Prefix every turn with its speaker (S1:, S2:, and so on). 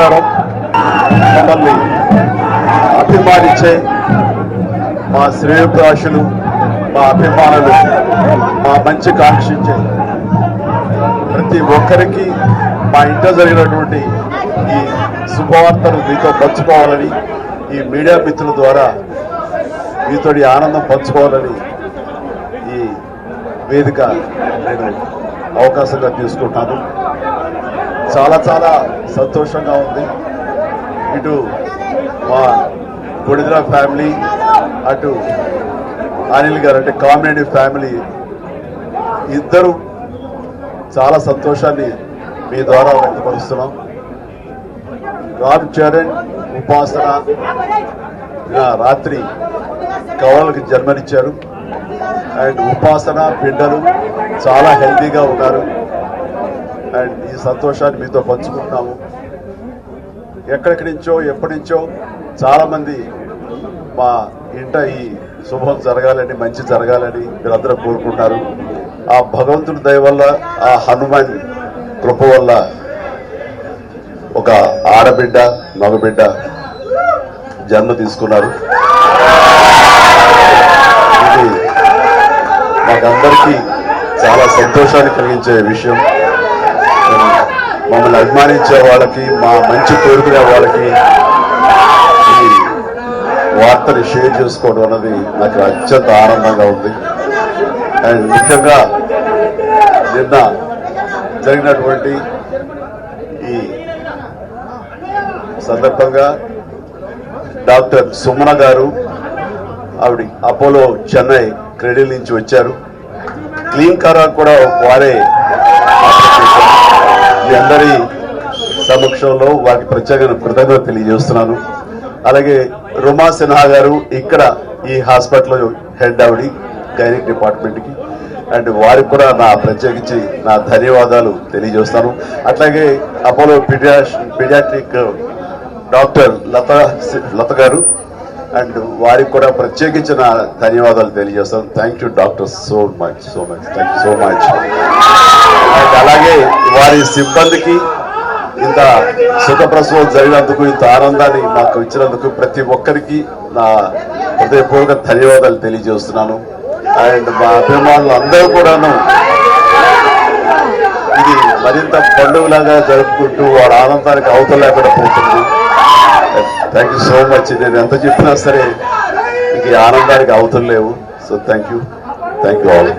S1: నమస్కారం. మమ్మల్ని అభిమానించే మా శ్రేయోభిలాషులు, మా అభిమానులు, మా మంచి కాంక్షించే ప్రతి ఒక్కరికి మా ఇంట్లో జరిగినటువంటి ఈ శుభవార్తను మీతో పంచుకోవాలని, ఈ మీడియా మిత్రుల ద్వారా మీతో ఆనందం పంచుకోవాలని ఈ వేదిక నేను అవకాశంగా తీసుకుంటాను. చాలా చాలా సంతోషంగా ఉంది. ఇటు మా కొడిద్ర ఫ్యామిలీ, అటు అనిల్ గారు అంటే కామినేని ఫ్యామిలీ ఇద్దరు చాలా సంతోషాన్ని మీ ద్వారా వ్యక్తపరుస్తున్నాం. రామ్ చరణ్, ఉపాసన రాత్రి కవలకి జన్మనిచ్చారు. అండ్ ఉపాసన బిడ్డలు చాలా హెల్తీగా ఉన్నారు. అండ్ ఈ సంతోషాన్ని మీతో పంచుకుంటున్నాము. ఎక్కడెక్కడి నుంచో ఎప్పటి నుంచో చాలామంది మా ఇంట ఈ శుభం జరగాలని, మంచి జరగాలని మీరందరూ కోరుకుంటారు. ఆ భగవంతుడి దయ వల్ల, ఆ హనుమాన్ కృప వల్ల ఒక ఆడబిడ్డ, మగబిడ్డ జన్మ తీసుకున్నారు. ఇది మాకందరికీ చాలా సంతోషాన్ని కలిగించే విషయం. మమ్మల్ని అభిమానించే వాళ్ళకి, మా మంచి కోరుకునే వాళ్ళకి ఈ వార్తని షేర్ చేసుకోవడం అన్నది నాకు అత్యంత ఆనందంగా ఉంది. అండ్ ముఖ్యంగా నిన్న జరిగినటువంటి ఈ సందర్భంగా డాక్టర్ సుమన గారు, ఆవిడ అపోలో చెన్నై క్రెడిల్ నుంచి వచ్చారు. క్లీన్ కారా కూడా వారే మీ అందరి సమక్షంలో వారికి ప్రత్యేక కృతజ్ఞత తెలియజేస్తున్నాను. అలాగే రుమా సిన్హా గారు ఇక్కడ ఈ హాస్పిటల్ హెడ్ ఆవిడ గైనిక్ డిపార్ట్మెంట్కి, అండ్ వారికి కూడా నా ప్రత్యేకించి నా ధన్యవాదాలు తెలియజేస్తాను. అట్లాగే అపోలో పీడియాట్రిక్ డాక్టర్ లత గారు, అండ్ వారికి కూడా ప్రత్యేకించి నా ధన్యవాదాలు తెలియజేస్తాను. Thank you doctor, so much thank you so much. And అలాగే వారి సిబ్బందికి ఇంత సుఖప్రసవం జరిగినందుకు, ఇంత ఆనందాన్ని మాకు ఇచ్చినందుకు ప్రతి ఒక్కరికి నా హృదయపూర్వక ధన్యవాదాలు తెలియజేస్తున్నాను. అండ్ మా అభిమానులు అందరూ కూడాను ఇది మరింత పండుగలాగా జరుపుకుంటూ వాళ్ళ ఆనందానికి అవతల లేకుండా పోతుంది. Thank you so much. నేను ఎంత చెప్పినా సరే ఇంక ఆనందానికి అవతలు లేవు. So thank you all.